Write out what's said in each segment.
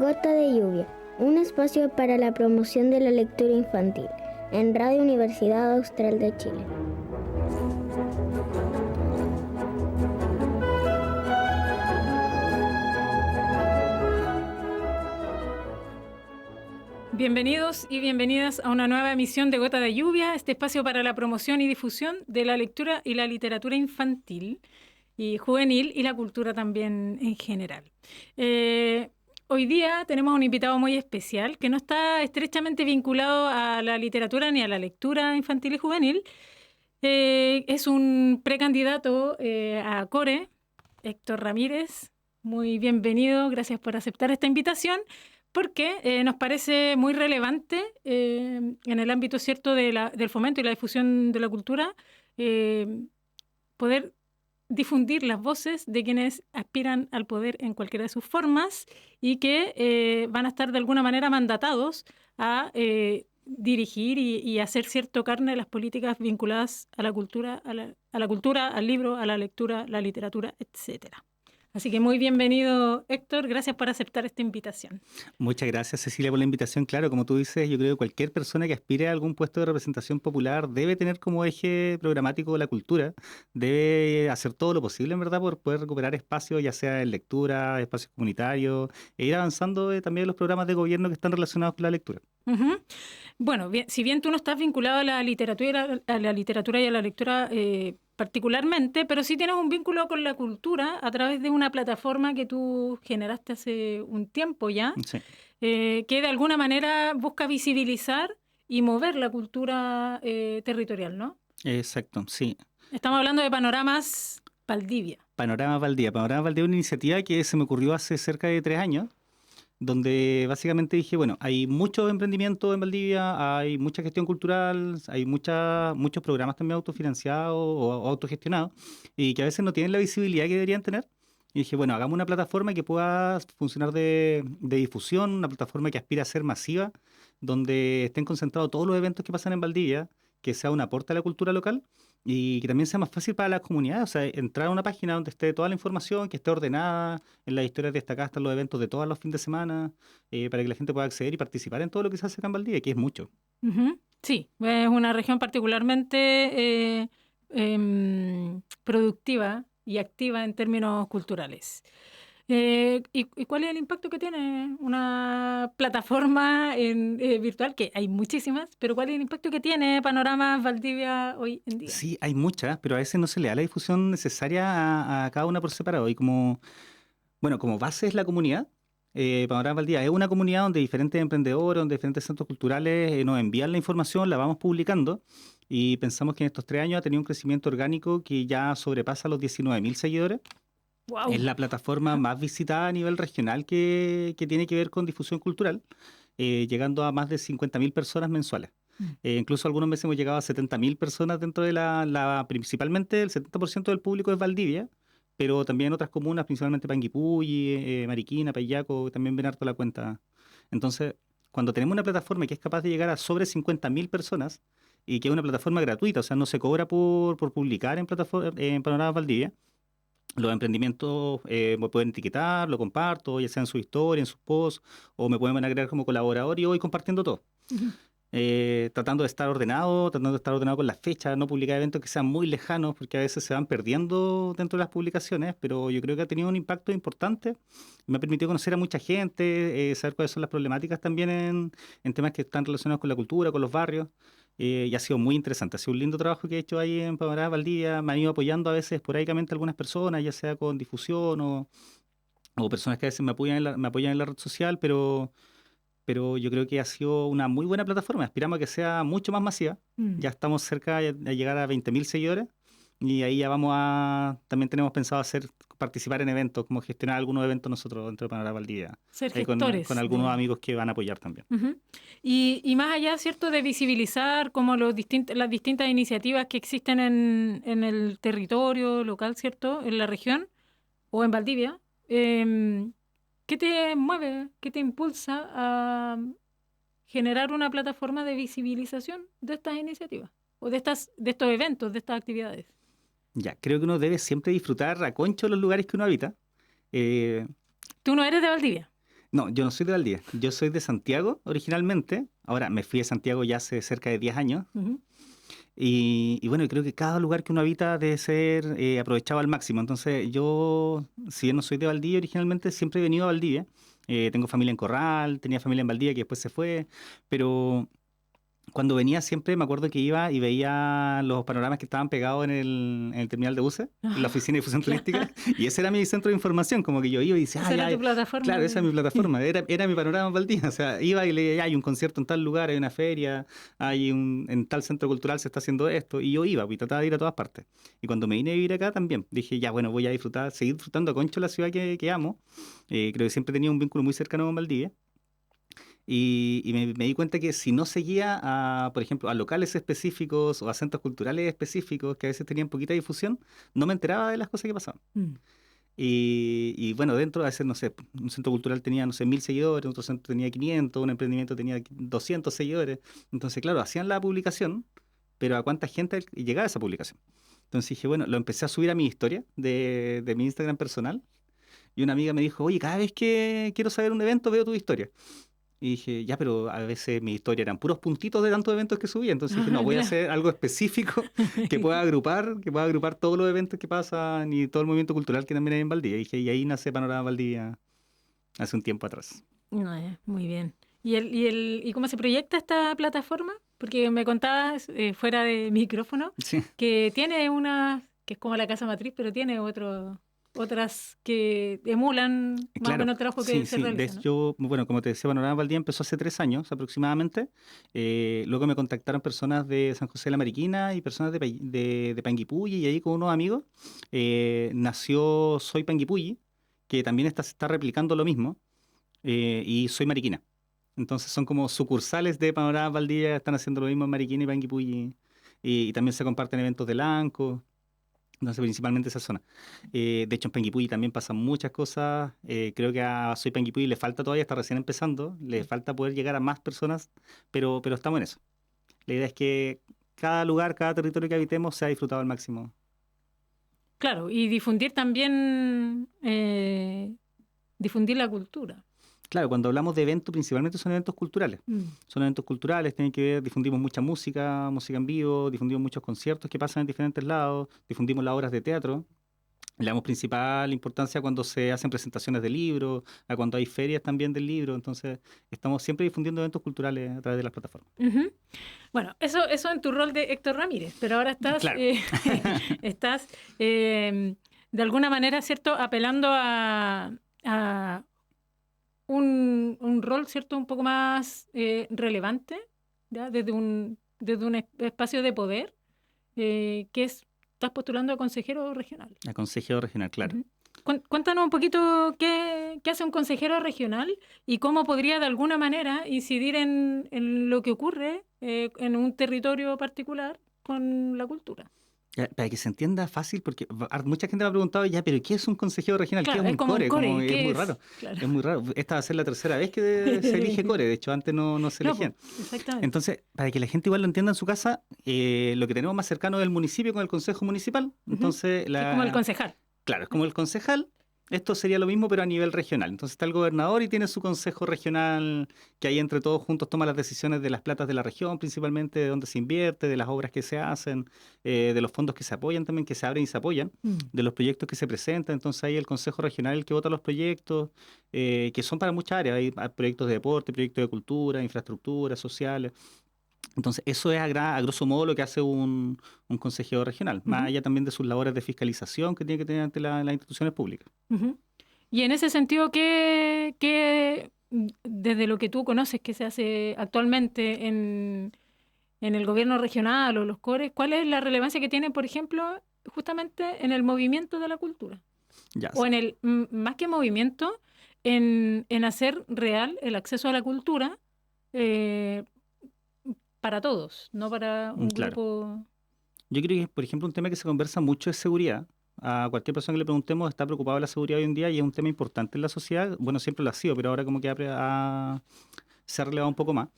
Gota de lluvia, un espacio para la promoción de la lectura infantil en Radio Universidad Austral de Chile. Bienvenidos y bienvenidas a una nueva emisión de Gota de Lluvia, este espacio para la promoción y difusión de la lectura y la literatura infantil y juvenil y la cultura también en general. Hoy día tenemos un invitado muy especial que no está estrechamente vinculado a la literatura ni a la lectura infantil y juvenil. Es un precandidato a Core, Héctor Ramírez. Muy bienvenido, gracias por aceptar esta invitación, porque nos parece muy relevante en el ámbito cierto del fomento y la difusión de la cultura poder difundir las voces de quienes aspiran al poder en cualquiera de sus formas y que van a estar de alguna manera mandatados a dirigir y hacer cierto carne las políticas vinculadas a la cultura, al libro, a la lectura, la literatura, etcétera. Así que muy bienvenido, Héctor. Gracias por aceptar esta invitación. Muchas gracias, Cecilia, por la invitación. Claro, como tú dices, yo creo que cualquier persona que aspire a algún puesto de representación popular debe tener como eje programático la cultura, debe hacer todo lo posible, en verdad, por poder recuperar espacios, ya sea en lectura, espacios comunitarios, e ir avanzando también en los programas de gobierno que están relacionados con la lectura. Uh-huh. Bueno, bien, si bien tú no estás vinculado a la literatura y a la lectura particularmente, pero sí tienes un vínculo con la cultura a través de una plataforma que tú generaste hace un tiempo ya, Sí. Que de alguna manera busca visibilizar y mover la cultura territorial, ¿no? Exacto, sí. Estamos hablando de Panoramas Valdivia. Panorama Valdivia es una iniciativa que se me ocurrió hace cerca de 3 años, donde básicamente dije, bueno, hay mucho emprendimiento en Valdivia, hay mucha gestión cultural, hay muchos programas también autofinanciados o autogestionados, y que a veces no tienen la visibilidad que deberían tener. Y dije, bueno, hagamos una plataforma que pueda funcionar de difusión, una plataforma que aspire a ser masiva, donde estén concentrados todos los eventos que pasan en Valdivia, que sea un aporte a la cultura local y que también sea más fácil para las comunidades. O sea, entrar a una página donde esté toda la información, que esté ordenada, en las historias destacadas están los eventos de todos los fines de semana, para que la gente pueda acceder y participar en todo lo que se hace acá en Valdivia, que es mucho. Uh-huh. Sí, es una región particularmente productiva y activa en términos culturales. ¿Y cuál es el impacto que tiene una plataforma virtual? Que hay muchísimas, pero ¿cuál es el impacto que tiene Panoramas Valdivia hoy en día? Sí, hay muchas, pero a veces no se le da la difusión necesaria a cada una por separado. Y como base es la comunidad. Panoramas Valdivia es una comunidad donde diferentes emprendedores, donde diferentes centros culturales nos envían la información, la vamos publicando y pensamos que en estos 3 años ha tenido un crecimiento orgánico que ya sobrepasa los 19.000 seguidores. Wow. Es la plataforma más visitada a nivel regional que tiene que ver con difusión cultural, llegando a más de 50.000 personas mensuales. Incluso algunos meses hemos llegado a 70.000 personas dentro de principalmente el 70% del público es Valdivia, pero también en otras comunas, principalmente Panguipulli, Mariquina, Payaco, también ven harto la cuenta. Entonces, cuando tenemos una plataforma que es capaz de llegar a sobre 50.000 personas y que es una plataforma gratuita, o sea, no se cobra por publicar en Panoramas Valdivia, los emprendimientos me pueden etiquetar, lo comparto, ya sea en su historia, en sus posts, o me pueden agregar como colaborador y voy compartiendo todo. Uh-huh. Tratando de estar ordenado con las fechas, no publicar eventos que sean muy lejanos, porque a veces se van perdiendo dentro de las publicaciones, pero yo creo que ha tenido un impacto importante. Me ha permitido conocer a mucha gente, saber cuáles son las problemáticas también en temas que están relacionados con la cultura, con los barrios. Y ha sido muy interesante, ha sido un lindo trabajo que he hecho ahí en Panoramas Valdivia. Me han ido apoyando a veces esporádicamente algunas personas, ya sea con difusión o personas que a veces me apoyan en la red social, pero yo creo que ha sido una muy buena plataforma. Aspiramos a que sea mucho más masiva. Ya estamos cerca de llegar a 20.000 seguidores y ahí ya también tenemos pensado participar en eventos, como gestionar algunos eventos nosotros dentro de Panoramas Valdivia. Ser gestores. Con algunos amigos que van a apoyar también. Uh-huh. Y más allá, ¿cierto?, de visibilizar como las distintas iniciativas que existen en el territorio local, ¿cierto?, en la región o en Valdivia, ¿qué te mueve, qué te impulsa a generar una plataforma de visibilización de estas iniciativas o de estos eventos, de estas actividades? Ya, creo que uno debe siempre disfrutar a concho los lugares que uno habita. ¿Tú no eres de Valdivia? No, yo no soy de Valdivia. Yo soy de Santiago originalmente. Ahora me fui a Santiago ya hace cerca de 10 años. Ujú. Y bueno, creo que cada lugar que uno habita debe ser aprovechado al máximo. Entonces yo, si bien no soy de Valdivia originalmente, siempre he venido a Valdivia. Tengo familia en Corral, tenía familia en Valdivia que después se fue, pero cuando venía siempre me acuerdo que iba y veía los panoramas que estaban pegados en el terminal de buses, en la oficina de difusión turística, y ese era mi centro de información, como que yo iba y decía, Esa era tu plataforma. claro, esa es mi plataforma, era mi panorama Valdivia, o sea, iba y leía, hay un concierto en tal lugar, hay una feria, en tal centro cultural se está haciendo esto, y yo iba, y trataba de ir a todas partes. Y cuando me vine a vivir acá también, dije, ya, bueno, voy a disfrutar, seguir disfrutando a concho la ciudad que amo. Creo que siempre tenía un vínculo muy cercano con Valdivia. Y me di cuenta que si no seguía por ejemplo, a locales específicos o a centros culturales específicos que a veces tenían poquita difusión, no me enteraba de las cosas que pasaban. Mm. Y bueno, dentro a veces, no sé, un centro cultural tenía, no sé, 1000 seguidores, otro centro tenía 500, un emprendimiento tenía 200 seguidores. Entonces, claro, hacían la publicación, pero ¿a cuánta gente llegaba esa publicación? Entonces dije, bueno, lo empecé a subir a mi historia de mi Instagram personal. Y una amiga me dijo, oye, cada vez que quiero saber un evento veo tu historia. Y dije, ya, pero a veces mi historia eran puros puntitos de tantos eventos que subía. Entonces dije, no, voy a Claro. hacer algo específico que pueda agrupar todos los eventos que pasan y todo el movimiento cultural que también hay en Valdivia. Y dije, y ahí nace Panorama Valdivia hace un tiempo atrás. No, muy bien. ¿Y cómo se proyecta esta plataforma? Porque me contabas fuera de micrófono Sí, que tiene una, que es como la casa matriz, pero tiene otras que emulan más o claro. menos el trabajo que Sí, se sí. De realiza, ¿no? hecho, bueno, como te decía, Panorama Valdivia empezó hace 3 años aproximadamente. Luego me contactaron personas de San José de la Mariquina y personas de Panguipulli, y ahí con unos amigos nació Soy Panguipulli, que también se está replicando lo mismo. Y Soy Mariquina. Entonces son como sucursales de Panorama Valdivia, están haciendo lo mismo en Mariquina y Panguipulli. Y también se comparten eventos de Lanco, entonces principalmente esa zona. De hecho en Panguipulli también pasan muchas cosas. Creo que a Soy Panguipulli le falta todavía, está recién empezando, le falta poder llegar a más personas, pero estamos en eso. La idea es que cada lugar, cada territorio que habitemos sea disfrutado al máximo. Claro, y difundir también, difundir la cultura. Claro, cuando hablamos de eventos, principalmente son eventos culturales. Mm. Son eventos culturales, tienen que ver, difundimos mucha música, música en vivo, difundimos muchos conciertos que pasan en diferentes lados, difundimos las obras de teatro. Le damos principal importancia cuando se hacen presentaciones de libros, a cuando hay ferias también del libro. Entonces, estamos siempre difundiendo eventos culturales a través de las plataformas. Ujú. Bueno, eso en tu rol de Héctor Ramírez, pero ahora estás, Claro. estás de alguna manera, ¿cierto?, apelando a un rol, ¿cierto?, un poco más relevante, ¿ya? Desde un espacio de poder, estás postulando a consejero regional. A consejero regional, claro. Ujú. Cuéntanos un poquito qué hace un consejero regional y cómo podría de alguna manera incidir en lo que ocurre en un territorio particular con la cultura. Ya, para que se entienda fácil, porque mucha gente me ha preguntado ya, pero ¿qué es un consejero regional? ¿Qué Claro, es es un como un core? core, Es ¿qué muy es? raro. Claro. Es muy raro. Esta va a ser la tercera vez que se elige core. De hecho, antes no se No, elegían. pues, exactamente. Entonces, para que la gente igual lo entienda en su casa, lo que tenemos más cercano es el municipio con el consejo municipal. Ujú. Entonces, Que es como el concejal. claro, es como el concejal. Esto sería lo mismo, pero a nivel regional. Entonces está el gobernador y tiene su consejo regional, que ahí entre todos juntos toma las decisiones de las platas de la región, principalmente de dónde se invierte, de las obras que se hacen, de los fondos que se apoyan también, que se abren y se apoyan, Mm. de los proyectos que se presentan. Entonces ahí el consejo regional es el que vota los proyectos, que son para muchas áreas. Hay proyectos de deporte, proyectos de cultura, infraestructura, sociales. Entonces, eso es a grosso modo lo que hace un consejero regional, más Ujú. allá también de sus labores de fiscalización que tiene que tener ante las instituciones públicas. Ujú. Y en ese sentido, desde lo que tú conoces que se hace actualmente en el gobierno regional o los cores, cuál es la relevancia que tiene, por ejemplo, justamente en el movimiento de la cultura? Ya, O más que movimiento, en hacer real el acceso a la cultura eh, para todos, no para un claro. grupo. Yo creo que, por ejemplo, un tema que se conversa mucho es seguridad. A cualquier persona que le preguntemos está preocupada de la seguridad hoy en día y es un tema importante en la sociedad. Bueno, siempre lo ha sido, pero ahora como que se ha relevado un poco más.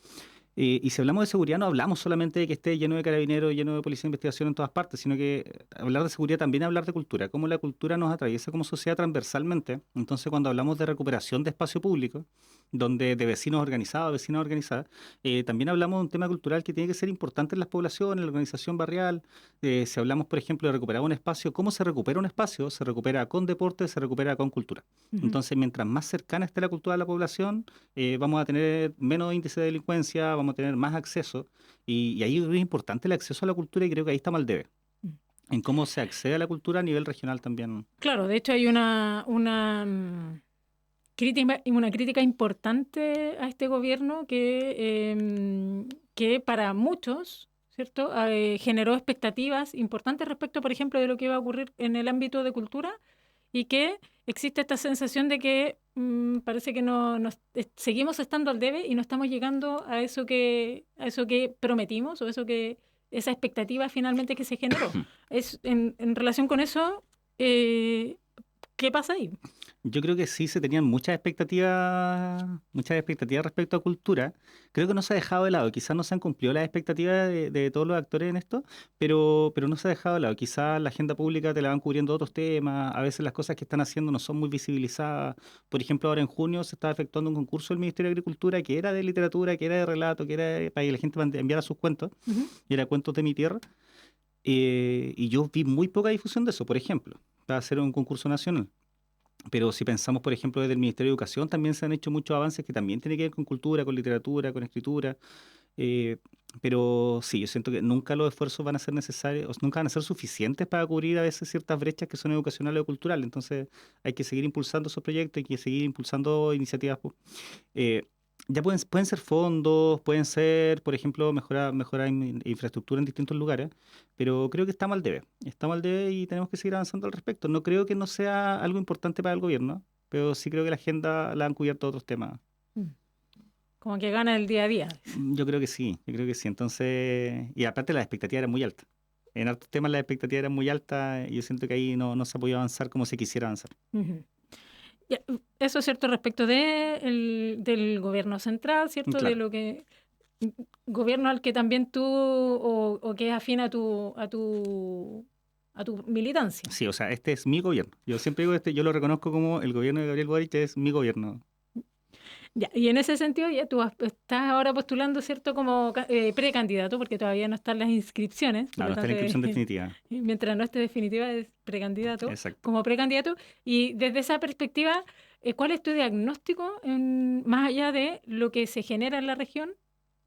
Y si hablamos de seguridad, no hablamos solamente de que esté lleno de carabineros, lleno de policía de investigación en todas partes, sino que hablar de seguridad también es hablar de cultura, cómo la cultura nos atraviesa como sociedad transversalmente. Entonces, cuando hablamos de recuperación de espacio público, donde de vecinos organizados, vecinas organizadas, también hablamos de un tema cultural que tiene que ser importante en las poblaciones, en la organización barrial. Si hablamos, por ejemplo, de recuperar un espacio, ¿cómo se recupera un espacio? Se recupera con deporte, se recupera con cultura. Ujú. Entonces, mientras más cercana esté la cultura a la población, vamos a tener menos índice de delincuencia, vamos a tener más acceso. Y ahí es importante el acceso a la cultura y creo que ahí está mal debe. En cómo se accede a la cultura a nivel regional también. Claro, de hecho hay una crítica importante a este gobierno que para muchos, ¿cierto? Generó expectativas importantes respecto, por ejemplo, de lo que iba a ocurrir en el ámbito de cultura y que existe esta sensación de que parece que seguimos estando al debe y no estamos llegando a eso que prometimos o esa expectativa finalmente que se generó. En relación con eso, ¿qué pasa ahí? Yo creo que sí se tenían muchas expectativas respecto a cultura. Creo que no se ha dejado de lado. Quizás no se han cumplido las expectativas de todos los actores en esto, pero no se ha dejado de lado. Quizás la agenda pública te la van cubriendo otros temas. A veces las cosas que están haciendo no son muy visibilizadas. Por ejemplo, ahora en junio se estaba efectuando un concurso del Ministerio de Agricultura que era de literatura, que era de relato, para que la gente enviara sus cuentos. Ujú. Y era Cuentos de mi tierra. Y yo vi muy poca difusión de eso, por ejemplo, para hacer un concurso nacional. Pero si pensamos, por ejemplo, desde el Ministerio de Educación, también se han hecho muchos avances que también tienen que ver con cultura, con literatura, con escritura. eh, pero sí, yo siento que nunca los esfuerzos van a ser necesarios, nunca van a ser suficientes para cubrir a veces ciertas brechas que son educacionales o culturales. Entonces hay que seguir impulsando esos proyectos, hay que seguir impulsando iniciativas. eh, ya pueden ser fondos, pueden ser, por ejemplo, mejorar infraestructura en distintos lugares, pero creo que está mal debe y tenemos que seguir avanzando al respecto. No creo que no sea algo importante para el gobierno, pero sí creo que la agenda la han cubierto otros temas. Mm. Como que gana el día a día. Yo creo que sí, yo creo que sí. Entonces, y aparte las expectativas eran muy altas. En otros temas las expectativas eran muy altas y yo siento que ahí no se ha podido avanzar como se quisiera avanzar. Ujú. Ya, eso es cierto respecto del gobierno central, ¿cierto? De Claro. lo que gobierno al que también tú o que es afín a tu militancia. Sí, o sea, este es mi gobierno. Yo siempre digo yo lo reconozco como el gobierno de Gabriel Boric es mi gobierno. Ya, y en ese sentido ya estás ahora postulando, ¿cierto? Como precandidato, porque todavía no están las inscripciones, por No, lo no está tanto, la inscripción definitiva. mientras no esté definitiva, es precandidato, Exacto. como precandidato. Y desde esa perspectiva, ¿cuál es tu diagnóstico más allá de lo que se genera en la región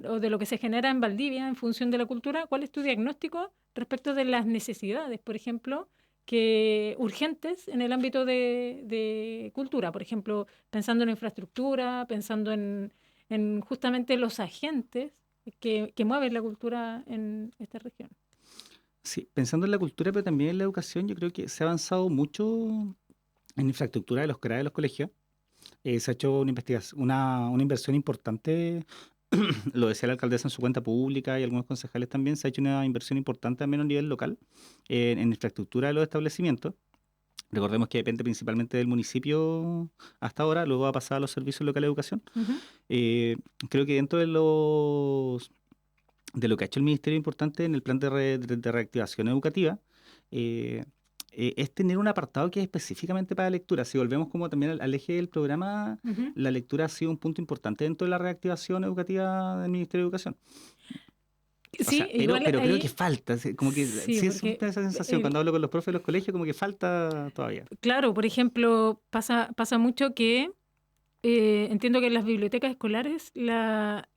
o de lo que se genera en Valdivia en función de la cultura? ¿Cuál es tu diagnóstico respecto de las necesidades, por ejemplo, que urgentes en el ámbito de cultura? Por ejemplo, pensando en infraestructura, pensando en justamente los agentes que mueven la cultura en esta región. Sí, pensando en la cultura, pero también en la educación, yo creo que se ha avanzado mucho en infraestructura de los CRA de los colegios. Se ha hecho una inversión importante, lo decía la alcaldesa en su cuenta pública y algunos concejales también, se ha hecho una inversión importante, al menos a nivel local, en infraestructura de los establecimientos. Recordemos que depende principalmente del municipio hasta ahora, luego va a pasar a los servicios locales de educación. Ujú. Eh, Creo que dentro de lo que ha hecho el Ministerio importante en el plan de reactivación educativa, eh, es tener un apartado que es específicamente para lectura. Si volvemos como también al eje del programa, Ujú. la lectura ha sido un punto importante dentro de la reactivación educativa del Ministerio de Educación. O Sí, sea, igual pero creo que ahí, falta, como que sí, sí es porque esa sensación cuando hablo con los profes de los colegios, como que falta todavía. claro, por ejemplo, pasa mucho que entiendo que en las bibliotecas escolares la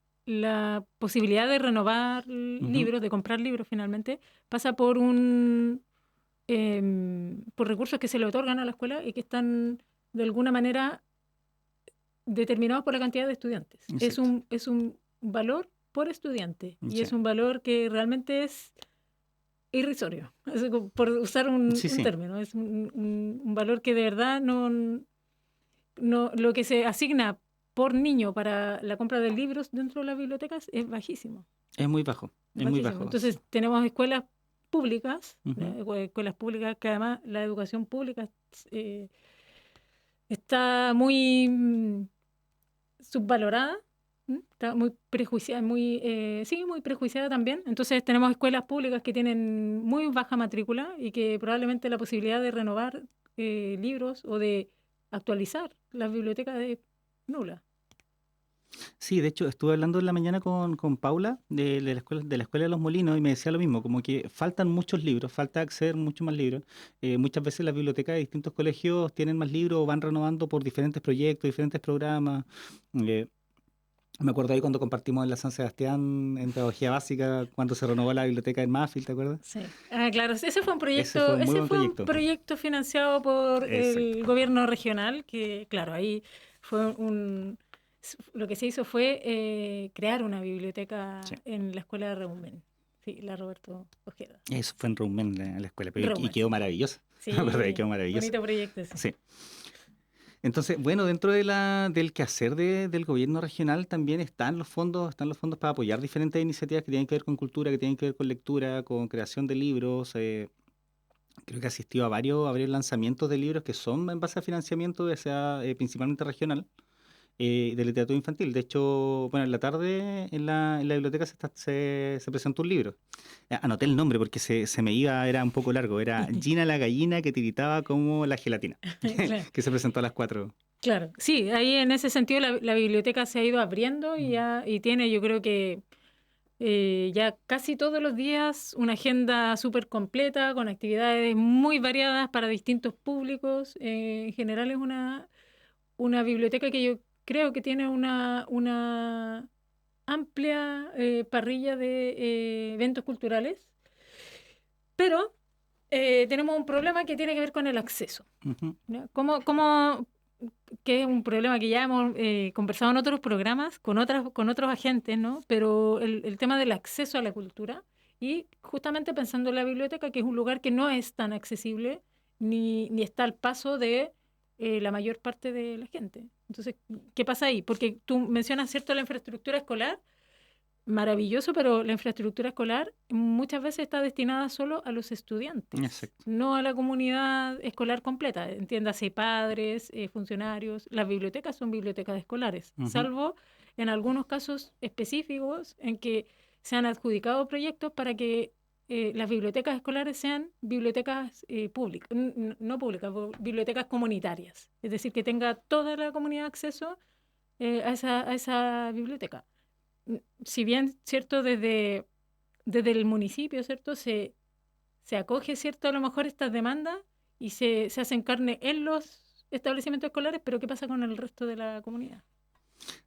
posibilidad de renovar Ujú. libros, de comprar libros finalmente, pasa por recursos que se le otorgan a la escuela y que están de alguna manera determinados por la cantidad de estudiantes. Es Exacto. un valor por estudiante y Sí, es un valor que realmente es irrisorio, por usar sí, un sí. término. Es un valor que de verdad no, lo que se asigna por niño para la compra de libros dentro de las bibliotecas es bajísimo, Es muy bajo, es es muy bajísimo. bajo. Entonces tenemos Ujú. escuelas públicas que además la educación pública está muy subvalorada, Está muy prejuiciada, muy prejuiciada también. Entonces tenemos escuelas públicas que tienen muy baja matrícula y que probablemente la posibilidad de renovar libros o de actualizar las bibliotecas es nula. Sí, de hecho, estuve hablando en la mañana con Paula de la Escuela de los Molinos y me decía lo mismo, como que faltan muchos libros, falta acceder a muchos más libros. Muchas veces las bibliotecas de distintos colegios tienen más libros o van renovando por diferentes proyectos, diferentes programas. Eh, Me acuerdo ahí cuando compartimos en la San Sebastián en Pedagogía Básica, cuando se renovó la biblioteca en Mafil, ¿te acuerdas? Sí. Ah, claro, Ese fue un muy ese buen fue un proyecto. proyecto financiado por Exacto. el gobierno regional, que claro, ahí fue lo que se hizo fue crear una biblioteca Sí. en la escuela de Reumen. Sí, la Roberto Ojeda. Eso fue en Rumen, en la escuela, pero y Reumen. quedó maravillosa. Me acuerdo que Sí, quedó maravillosa. bonito proyecto ese. Sí. Entonces, bueno, dentro del quehacer del gobierno regional también están los fondos para apoyar diferentes iniciativas que tienen que ver con cultura, que tienen que ver con lectura, con creación de libros. Creo que asistió a varios lanzamientos de libros que son en base a financiamiento, ya sea principalmente regional, de literatura infantil. De hecho, bueno, en la tarde en la biblioteca se presentó un libro. Anoté el nombre porque se me iba, era un poco largo. Era Gina la gallina que tiritaba como la gelatina, Claro. que se presentó a las 4. Claro, sí, ahí en ese sentido la biblioteca se ha ido abriendo y tiene, yo creo que ya casi todos los días una agenda súper completa con actividades muy variadas para distintos públicos. En general es una biblioteca que yo creo que tiene una amplia parrilla de eventos culturales, pero tenemos un problema que tiene que ver con el acceso. Ujú. ¿Ya? Que es un problema que ya hemos conversado en otros programas con otros agentes, ¿no? Pero el tema del acceso a la cultura y justamente pensando en la biblioteca, que es un lugar que no es tan accesible ni está al paso de la mayor parte de la gente. Entonces, ¿qué pasa ahí? Porque tú mencionas, ¿cierto?, la infraestructura escolar. Maravilloso, pero la infraestructura escolar muchas veces está destinada solo a los estudiantes, Exacto. no a la comunidad escolar completa. Entiéndase, padres, funcionarios. Las bibliotecas son bibliotecas escolares, Ujú. salvo en algunos casos específicos en que se han adjudicado proyectos para que las bibliotecas escolares sean bibliotecas públicas, no públicas, bibliotecas comunitarias. Es decir, que tenga toda la comunidad acceso a esa biblioteca. Si bien, ¿cierto? Desde el municipio, ¿cierto? Se acoge, ¿cierto? A lo mejor estas demandas y se hacen carne en los establecimientos escolares, pero ¿qué pasa con el resto de la comunidad?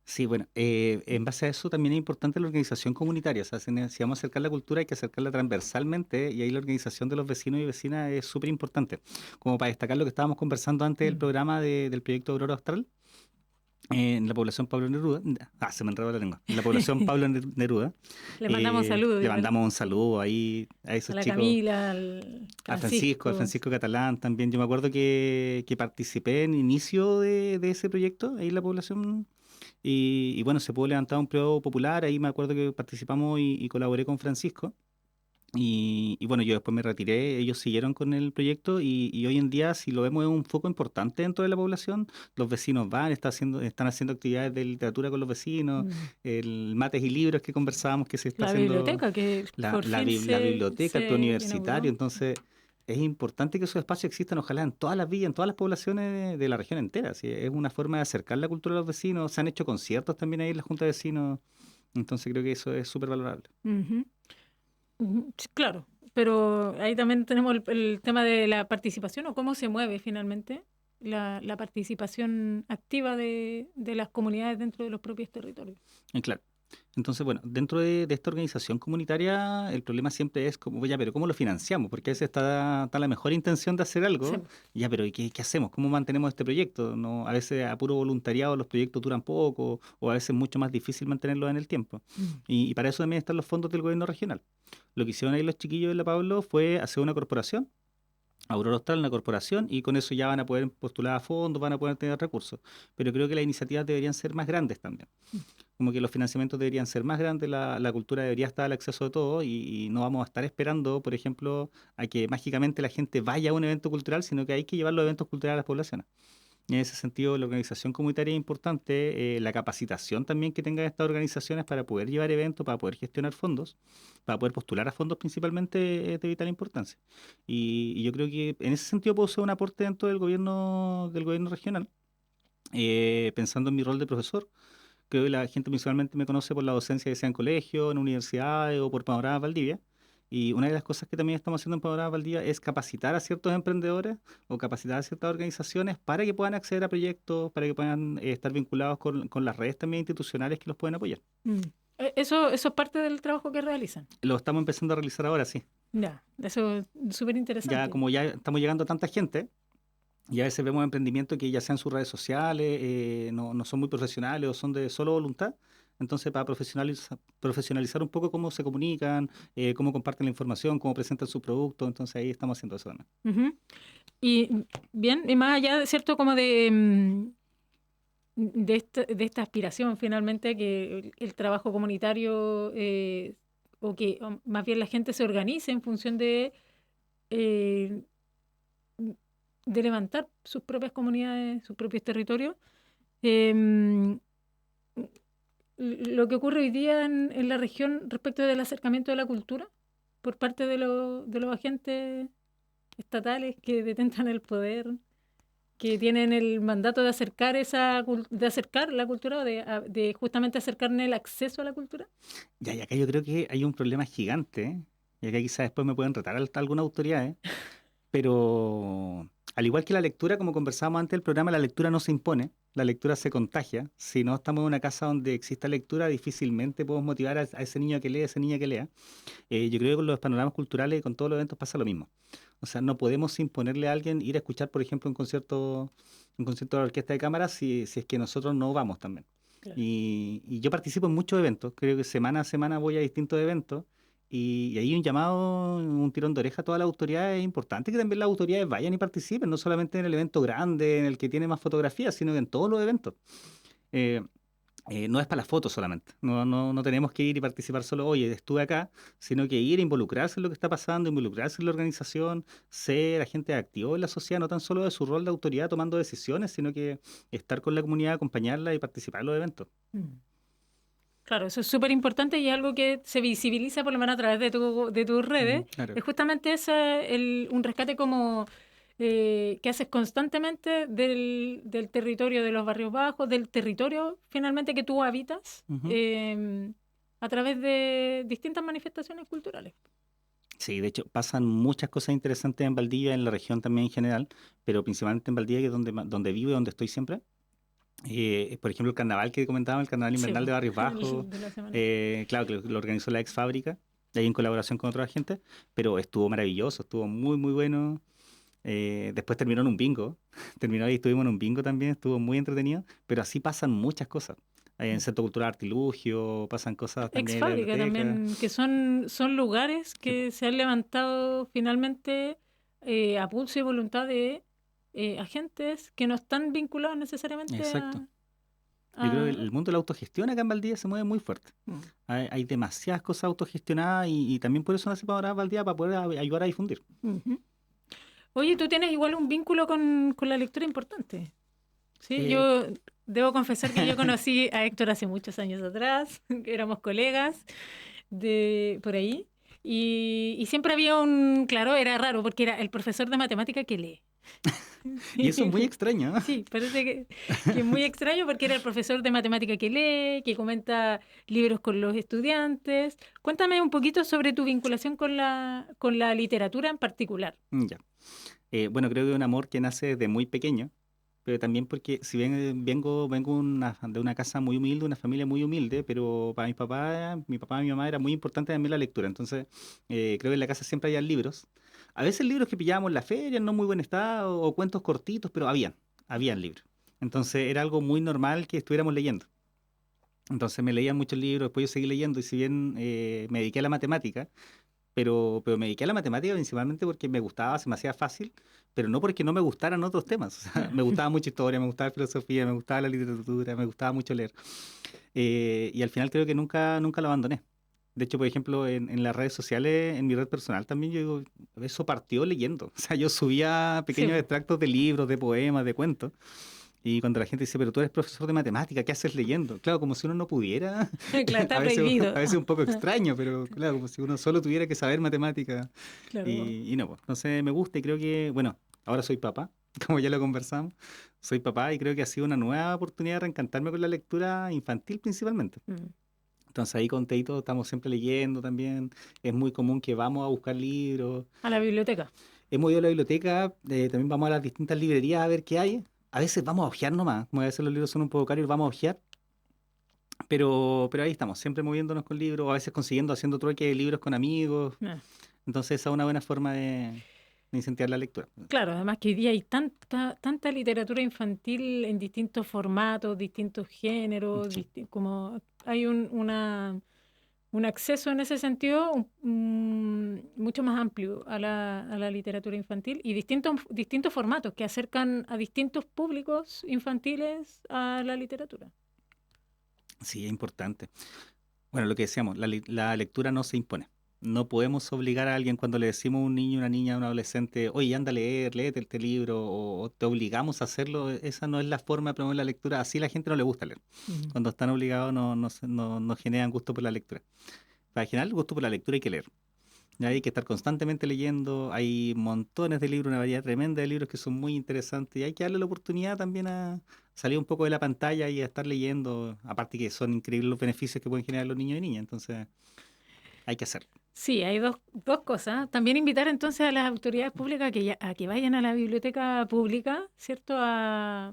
Sí, bueno, en base a eso también es importante la organización comunitaria. O sea, si vamos a acercar la cultura, hay que acercarla transversalmente y ahí la organización de los vecinos y vecinas es súper importante. Como para destacar lo que estábamos conversando antes del programa del proyecto Aurora Austral, en la población Pablo Neruda, se me enredó la lengua, en la población Pablo Neruda, Le mandamos saludos le igual mandamos un saludo ahí a a esos la chicos. Camila, al Al Francisco. Francisco Catalán también. Yo me acuerdo que participé en inicio de ese proyecto ahí en la población. Y bueno, se pudo levantar un periodo popular. Ahí me acuerdo que participamos y colaboré con Francisco. Y bueno, yo después me retiré, ellos siguieron con el proyecto y hoy en día, si lo vemos, es un foco importante dentro de la población. Los vecinos están haciendo actividades de literatura con los vecinos, Mm. el mates y libros que conversábamos que se está La haciendo, biblioteca, que por fin la biblioteca, el se preuniversitario. inauguró. Entonces, es importante que esos espacios existan, ojalá en todas las villas, en todas las poblaciones de la región entera. ¿Sí? Es una forma de acercar la cultura a los vecinos. Se han hecho conciertos también ahí en la Junta de Vecinos. Entonces, creo que eso es súper valorable. Ujú. Sí, claro, pero ahí también tenemos el tema de la participación o cómo se mueve finalmente la participación activa de las comunidades dentro de los propios territorios. Claro. Entonces, bueno, dentro de esta organización comunitaria, el problema siempre es como, ya, pero ¿cómo lo financiamos? Porque a veces está la mejor intención de hacer Sí. algo, ya, pero ¿y qué hacemos? ¿Cómo mantenemos este proyecto? No, a veces a puro voluntariado los proyectos duran poco, o a veces es mucho más difícil mantenerlos en el tiempo. Y para eso también están los fondos del gobierno regional. Lo que hicieron ahí los chiquillos de la Pablo fue hacer una corporación, Aurora Austral, una corporación, y con eso ya van a poder postular a fondos, van a poder tener recursos. Pero creo que las iniciativas deberían ser más grandes también. Como que los financiamientos deberían ser más grandes, la cultura debería estar al acceso de todos y no vamos a estar esperando, por ejemplo, a que mágicamente la gente vaya a un evento cultural, sino que hay que llevar los eventos culturales a las poblaciones. En ese sentido, la organización comunitaria es importante, la capacitación también que tengan estas organizaciones para poder llevar eventos, para poder gestionar fondos, para poder postular a fondos principalmente es de vital importancia. Y yo creo que en ese sentido puedo ser un aporte dentro del gobierno regional, pensando en mi rol de profesor. Creo que la gente principalmente me conoce por la docencia que sea en colegio, en universidades o por Panorama Valdivia. Y una de las cosas que también estamos haciendo en Panorama Valdivia es capacitar a ciertos emprendedores o capacitar a ciertas organizaciones para que puedan acceder a proyectos, para que puedan estar vinculados con las redes también institucionales que los pueden apoyar. Mm. Eso es parte del trabajo que realizan. Lo estamos empezando a realizar ahora, sí. Ya, eso es súper Ya interesante. como ya estamos llegando a tanta gente, y a veces vemos emprendimientos que ya sean sus redes sociales, no son muy profesionales o son de solo voluntad. Entonces, para profesionalizar un poco cómo se comunican, cómo comparten la información, cómo presentan sus productos, entonces ahí estamos haciendo eso también. Ujú. Y bien, y más allá, ¿cierto? Como de esta aspiración finalmente que el trabajo comunitario o más bien la gente se organice en función eh, de levantar sus propias comunidades, sus propios territorios. Em, lo que ocurre hoy día en la región respecto del acercamiento de la cultura por parte de los agentes estatales que detentan el poder, que tienen el mandato de acercar de acercar la cultura, de justamente acercarle el acceso a la cultura. Ya, y acá yo creo que hay un problema gigante, ¿eh? Y acá quizás después me pueden retar algunas autoridades, pero al igual que la lectura, como conversábamos antes del programa, la lectura no se impone, la lectura se contagia. Si no estamos en una casa donde exista lectura, difícilmente podemos motivar a ese niño a que lea, a esa niña que lea. Yo creo que con los panoramas culturales y con todos los eventos pasa lo mismo. O sea, no podemos imponerle a alguien ir a escuchar, por ejemplo, un concierto de la orquesta de cámara si es que nosotros no vamos también. Claro. Y yo participo en muchos eventos, creo que semana a semana voy a distintos eventos. Y ahí un llamado, un tirón de oreja a todas las autoridades. Es importante que también las autoridades vayan y participen, no solamente en el evento grande, en el que tiene más fotografías, sino que en todos los eventos. Eh, no es para la foto solamente. No tenemos que ir y participar solo, oye, estuve acá, sino que ir a involucrarse en lo que está pasando, involucrarse en la organización, ser agente activo en la sociedad, no tan solo de su rol de autoridad tomando decisiones, sino que estar con la comunidad, acompañarla y participar en los eventos. Mm. Claro, eso es súper importante y algo que se visibiliza por lo menos a través de tus redes. Claro. Es justamente un rescate como que haces constantemente del territorio de los barrios bajos, del territorio finalmente que tú habitas, Ujú. a través de distintas manifestaciones culturales. Sí, de hecho, pasan muchas cosas interesantes en Valdivia, en la región también en general, pero principalmente en Valdivia, que es donde vivo y donde estoy siempre. Por ejemplo, el carnaval que comentaba, el carnaval Sí, invernal de Barrios el Bajos, de la semana. claro que lo organizó la ex fábrica, ahí en colaboración con otra gente, pero estuvo maravilloso, estuvo muy, muy bueno. Después terminó en un bingo, terminó y estuvimos en un bingo también, estuvo muy entretenido, pero así pasan muchas cosas. En el Centro Cultural Artilugio, pasan cosas Ex también en la fábrica biblioteca. también, que son lugares Sí, po, que se han levantado finalmente a pulso y voluntad de agentes que no están vinculados necesariamente exacto. Yo creo que a- el mundo de la autogestión acá en Valdivia se mueve muy fuerte. Mm. Hay demasiadas cosas autogestionadas y también por eso nace Panorama Valdivia para poder ayudar a difundir. Ujú. Oye, tú tienes igual un vínculo con la lectura importante. Sí, Eh, yo debo confesar que yo conocí a Héctor hace muchos años atrás, éramos colegas de por ahí, y siempre había claro, era raro porque era el profesor de matemática que lee. y eso es muy extraño, ¿no? Sí, parece que es muy extraño porque era el profesor de matemática que lee, que comenta libros con los estudiantes. Cuéntame un poquito sobre tu vinculación con la literatura en particular. Ya. Bueno, creo que es un amor que nace desde muy pequeño, pero también porque si bien vengo de una casa muy humilde, una familia muy humilde, pero para mi papá y mi mamá era muy importante también la lectura. Entonces, creo que en la casa siempre había libros. A veces libros que pillábamos en la feria, en no muy buen estado, o cuentos cortitos, pero habían libros. Entonces era algo muy normal que estuviéramos leyendo. Entonces me leían muchos libros, después yo seguí leyendo y si bien me dediqué a la matemática, pero me dediqué a la matemática principalmente porque me gustaba, se me hacía fácil, pero no porque no me gustaran otros temas. O sea, me gustaba mucho historia, me gustaba filosofía, me gustaba la literatura, me gustaba mucho leer. Y al final creo que nunca lo abandoné. De hecho, por ejemplo, en las redes sociales, en mi red personal también, yo digo, eso partió leyendo. O sea, yo subía Sí, pequeños extractos de libros, de poemas, de cuentos. Y cuando la gente dice, pero tú eres profesor de matemática, ¿qué haces leyendo? Claro, como si uno no pudiera. claro, está A prohibido. veces un poco extraño, pero claro, como si uno solo tuviera que saber matemática. Claro. Y no, pues, entonces me gusta y creo que, bueno, ahora soy papá, como ya lo conversamos. Soy papá y creo que ha sido una nueva oportunidad de reencantarme con la lectura infantil principalmente. Mm. Entonces ahí con Teito estamos siempre leyendo también. Es muy común que vamos a buscar libros. A la biblioteca. Hemos ido a la biblioteca, también vamos a las distintas librerías a ver qué hay. A veces vamos a hojear nomás, como a veces los libros son un poco caros, vamos a hojear. Pero ahí estamos, siempre moviéndonos con libros, o a veces consiguiendo, haciendo trueque de libros con amigos. Ah. Entonces esa es una buena forma de incentivar la lectura. Claro, además que hoy día hay tanta literatura infantil en distintos formatos, distintos géneros, Sí, como hay un acceso en ese sentido mucho más amplio a la literatura infantil y distintos formatos que acercan a distintos públicos infantiles a la literatura. sí, es importante. Bueno, lo que decíamos, la lectura no se impone. No podemos obligar a alguien cuando le decimos a un niño, una niña, a un adolescente, oye, anda a leer, léete este libro, o te obligamos a hacerlo. Esa no es la forma de promover la lectura. Así a la gente no le gusta leer. Ujú. Cuando están obligados no generan gusto por la lectura. Para generar el gusto por la lectura hay que leer. Ya hay que estar constantemente leyendo. Hay montones de libros, una variedad tremenda de libros que son muy interesantes. Y hay que darle la oportunidad también a salir un poco de la pantalla y a estar leyendo. Aparte que son increíbles los beneficios que pueden generar los niños y niñas. Entonces hay que hacerlo. Sí, hay dos cosas. También invitar entonces a las autoridades públicas a que vayan a la biblioteca pública, ¿cierto? A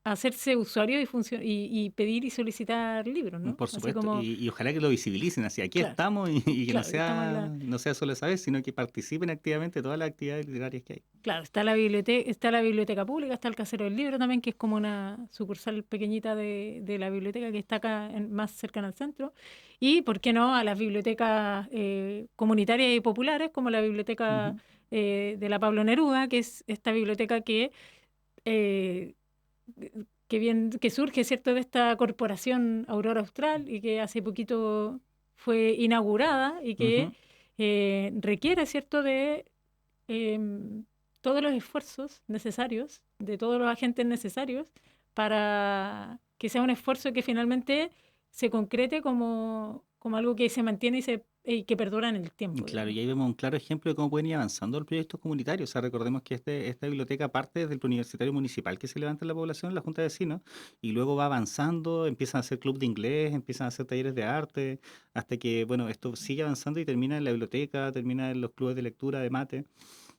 hacerse usuario y pedir y solicitar libros, ¿no? Por Así supuesto. como, Y ojalá que lo visibilicen así. Aquí claro, estamos y que claro, que estamos en la... no sea solo esa vez, sino que participen activamente en todas las actividades literarias que hay. Claro, está la biblioteca pública, está el Casero del Libro también, que es como una sucursal pequeñita de la biblioteca que está acá más cercana al centro. Y, ¿por qué no?, a las bibliotecas comunitarias y populares, como la biblioteca Ujú. de la Pablo Neruda, que es esta biblioteca eh, que surge, ¿cierto?, de esta corporación Aurora Austral y que hace poquito fue inaugurada y que Ujú. requiere, ¿cierto?, de em, todos los esfuerzos necesarios, de todos los agentes necesarios, para que sea un esfuerzo que finalmente se concrete como algo que se mantiene y que perdura en el tiempo, Claro, digamos. y ahí vemos un claro ejemplo de cómo pueden ir avanzando los proyectos comunitarios. O sea, recordemos que esta biblioteca parte del universitario municipal que se levanta en la población, la Junta de Vecinos, y luego va avanzando, empiezan a hacer club de inglés, empiezan a hacer talleres de arte, hasta que, bueno, esto sigue avanzando y termina en la biblioteca, termina en los clubes de lectura, de mate.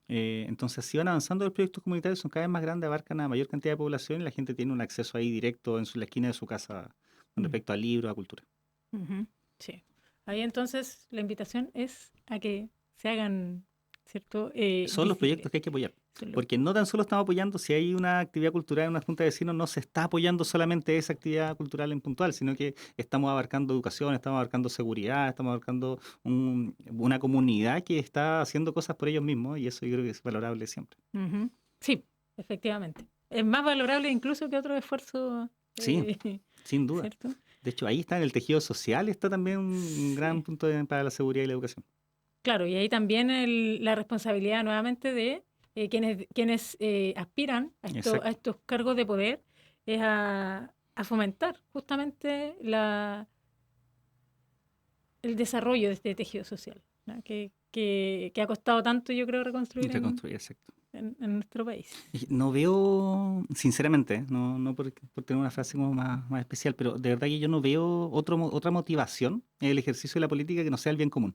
Entonces, si van avanzando los proyectos comunitarios, son cada vez más grandes, abarcan a mayor cantidad de población y la gente tiene un acceso ahí directo la esquina de su casa con Mm. respecto a libros, a cultura. Ujú. Sí. Ahí entonces la invitación es a que se hagan, ¿cierto?, Son los visibles. proyectos que hay que apoyar. Son los- Porque no tan solo estamos apoyando, si hay una actividad cultural en una junta de vecinos, no se está apoyando solamente esa actividad cultural en puntual, sino que estamos abarcando educación, estamos abarcando seguridad, estamos abarcando una comunidad que está haciendo cosas por ellos mismos y eso yo creo que es valorable siempre. Ujú. Sí, efectivamente. Es más valorable incluso que otro esfuerzo, Sí, sin duda. ¿cierto? De hecho, ahí está en el tejido social, está también un gran Sí. punto para la seguridad y la educación. Claro, y ahí también la responsabilidad nuevamente de quienes aspiran a Exacto. estos cargos de poder es a fomentar justamente el desarrollo de este tejido social, ¿no? Que ha costado tanto, yo creo, reconstruir Reconstruir, exacto. en nuestro país. Y no veo, sinceramente, no por tener una frase como más especial, pero de verdad que yo no veo otra motivación en el ejercicio de la política que no sea el bien común.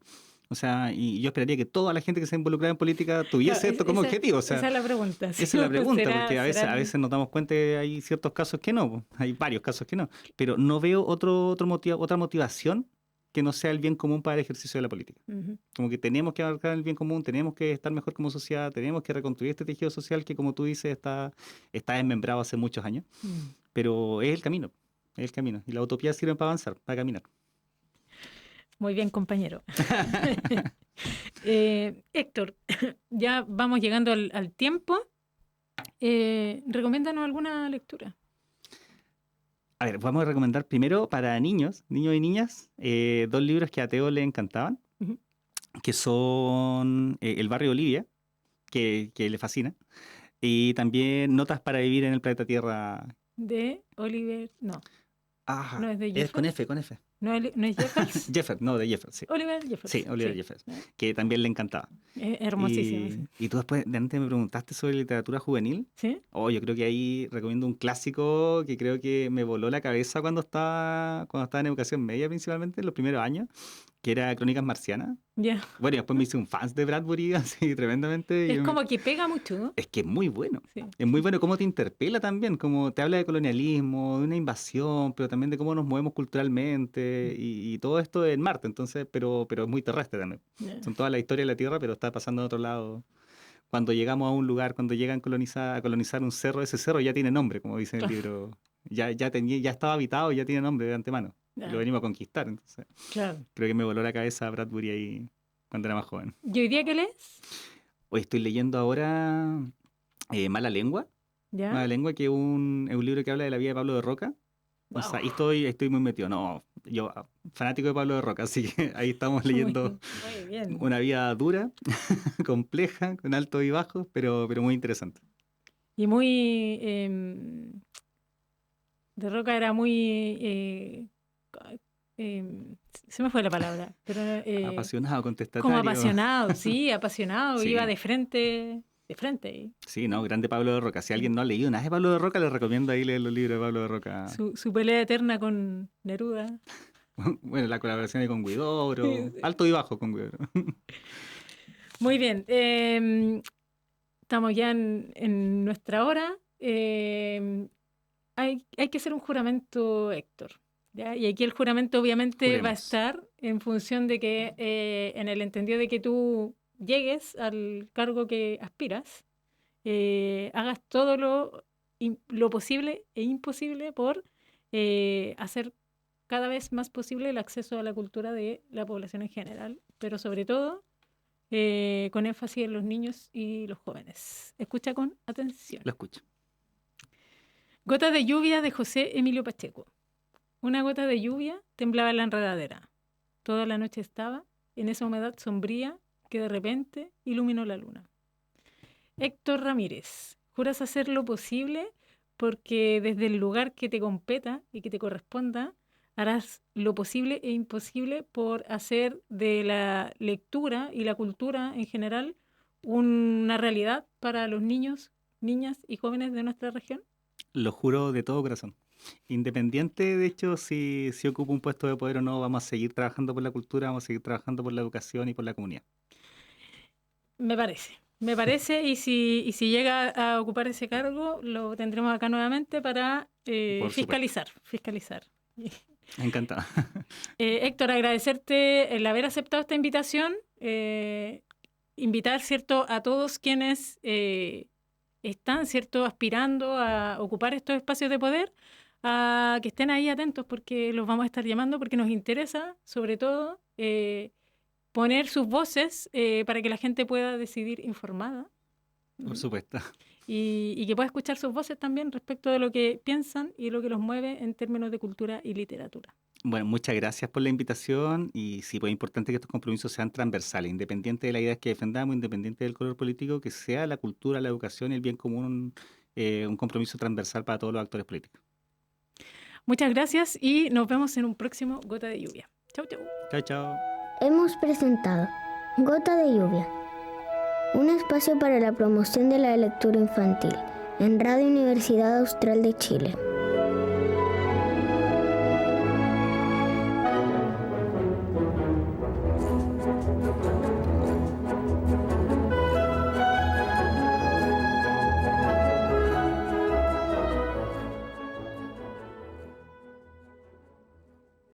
O sea, y yo esperaría que toda la gente que se involucra en política Claro, tuviese esto como objetivo. O sea, esa es la pregunta. esa es la pregunta, porque Será a veces nos damos cuenta que hay ciertos casos que no, po. Hay varios casos que no. Pero no veo otra motivación que no sea el bien común para el ejercicio de la política. Ujú. Como que tenemos que abarcar el bien común, tenemos que estar mejor como sociedad, tenemos que reconstruir este tejido social que, como tú dices, está desmembrado hace muchos años. Mm. Pero es el camino, es el camino. Y la utopía sirve para avanzar, para caminar. Muy bien, compañero. Héctor, ya vamos llegando al tiempo. Recomiéndanos alguna lectura. A ver, vamos a recomendar primero para niños y niñas, 2 libros que a Teo le encantaban, Ujú. que son El barrio Olivia, que le fascina, y también Notas para vivir en el planeta Tierra. De Oliver, no Ah, es de es con Jeffers, F, con F. no es Jeffers, Jeffers, no, de Jeffers, sí. Oliver Jeffers, Sí, Oliver sí, Jeffers, que también le encantaba. es hermosísimo, sí. Y tú después de antes me preguntaste sobre literatura juvenil. ¿Sí? Oh, yo creo que ahí recomiendo un clásico que creo que me voló la cabeza cuando estaba en educación media, principalmente en los primeros años, que era Crónicas Marcianas. Ya. Bueno, y después me hice un fan de Bradbury así tremendamente. Es como que pega mucho, ¿no? Es que es muy bueno. Sí. Es muy bueno cómo te interpela también, cómo te habla de colonialismo, de una invasión, pero también de cómo nos movemos culturalmente y todo esto en Marte, entonces, pero es muy terrestre también. Ya. Son toda la historia de la Tierra, pero está pasando en otro lado. Cuando llegamos a un lugar, cuando llegan a colonizar un cerro, ese cerro ya tiene nombre, como dice en el Claro. libro. Ya estaba habitado, ya tiene nombre de antemano. Ya. Lo venimos a conquistar, entonces. Claro. Creo que me voló la cabeza Bradbury ahí cuando era más joven. ¿Y hoy día qué lees? Hoy estoy leyendo ahora Mala Lengua. ¿Ya? Mala Lengua, que es un libro que habla de la vida de Pablo de Roca. O sea, ahí estoy muy metido. No, yo fanático de Pablo de Roca, así que ahí estamos leyendo Muy bien. una vida dura, compleja, con altos y bajos, pero muy interesante. Y muy... de Roca era muy... se me fue la palabra, pero Apasionado, como contestatario. apasionado, sí, apasionado, Sí. iba de frente. Sí, no, grande Pablo de Roca. Si alguien no ha leído nada de Pablo de Roca, le recomiendo ahí leer los libros de Pablo de Roca. Su pelea eterna con Neruda. Bueno, la colaboración ahí con Huidobro, Sí. alto y bajo con Huidobro. Muy bien. Estamos ya en nuestra hora. Hay que hacer un juramento, Héctor. ¿Ya? Y aquí el juramento obviamente va a Juremos. estar en función de que, en el entendido de que tú llegues al cargo que aspiras, hagas todo lo posible e imposible por hacer cada vez más posible el acceso a la cultura de la población en general, pero sobre todo con énfasis en los niños y los jóvenes. Escucha con atención. Lo escucho. Gotas de lluvia de José Emilio Pacheco. Una gota de lluvia temblaba en la enredadera. Toda la noche estaba en esa humedad sombría que de repente iluminó la luna. Héctor Ramírez, juras hacer lo posible porque desde el lugar que te competa y que te corresponda, harás lo posible e imposible por hacer de la lectura y la cultura en general una realidad para los niños, niñas y jóvenes de nuestra región. Lo juro de todo corazón. Independiente, de hecho, si ocupo un puesto de poder o no, vamos a seguir trabajando por la cultura, vamos a seguir trabajando por la educación y por la comunidad. Me parece, y si llega a ocupar ese cargo, lo tendremos acá nuevamente para Por fiscalizar. Encantado. Héctor, agradecerte el haber aceptado esta invitación, invitar, ¿cierto?, a todos quienes están, ¿cierto?, aspirando a ocupar estos espacios de poder, a que estén ahí atentos porque los vamos a estar llamando porque nos interesa, sobre todo, poner sus voces para que la gente pueda decidir informada. Por supuesto. Y que pueda escuchar sus voces también respecto de lo que piensan y lo que los mueve en términos de cultura y literatura. Bueno, muchas gracias por la invitación y sí, pues es importante que estos compromisos sean transversales, independiente de las ideas que defendamos, independiente del color político, que sea la cultura, la educación y el bien común un compromiso transversal para todos los actores políticos. Muchas gracias y nos vemos en un próximo Gota de Lluvia. Chau, chau. Chao, chao. Hemos presentado Gota de Lluvia, un espacio para la promoción de la lectura infantil en Radio Universidad Austral de Chile.